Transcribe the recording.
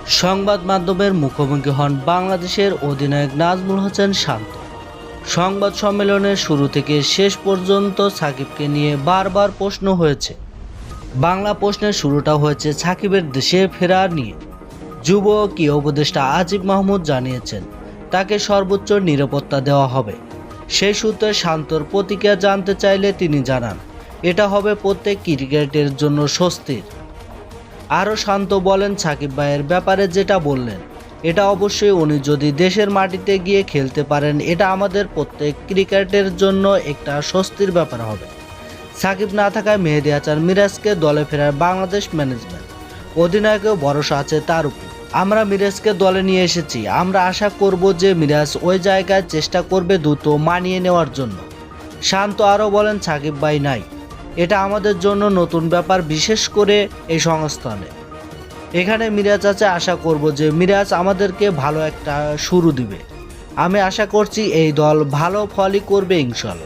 সংবাদ মাধ্যমের মুখোমুখি হন বাংলাদেশের অধিনায়ক নাজমুল হোসেন শান্ত। সংবাদ সম্মেলনের শুরু থেকে শেষ পর্যন্ত সাকিবকে নিয়ে বারবার প্রশ্ন হয়েছে। বাংলা প্রশ্নের শুরুটা হয়েছে সাকিবের দেশে ফেরা নিয়ে। যুব কি উপদেষ্টা আজিব মাহমুদ জানিয়েছেন তাকে সর্বোচ্চ নিরাপত্তা দেওয়া হবে। সেই সূত্রে শান্তর প্রতিক্রিয়া জানতে চাইলে তিনি জানান, এটা হবে প্রত্যেক ক্রিকেটের জন্য স্বস্তির। আরও শান্ত বলেন, সাকিব ভাইয়ের ব্যাপারে যেটা বললেন এটা অবশ্যই উনি যদি দেশের মাটিতে গিয়ে খেলতে পারেন এটা আমাদের প্রত্যেক ক্রিকেটের জন্য একটা স্বস্তির ব্যাপার হবে। সাকিব না থাকায় মেহেদী হাসান মিরাজকে দলে ফেরার বাংলাদেশ ম্যানেজমেন্ট অধিনায়কেও ভরসা আছে তার উপর। আমরা মিরাজকে দলে নিয়ে এসেছি, আমরা আশা করব যে মিরাজ ওই জায়গায় চেষ্টা করবে দ্রুত মানিয়ে নেওয়ার জন্য। শান্ত আরও বলেন, সাকিব ভাই নাই এটা আমাদের জন্য নতুন ব্যাপার, বিশেষ করে এই সংস্থানে। এখানে মিরাজ আছে, আশা করব যে মিরাজ আমাদেরকে ভালো একটা শুরু দিবে। আমি আশা করছি এই দল ভালো ফলই করবে ইনশাল্লাহ।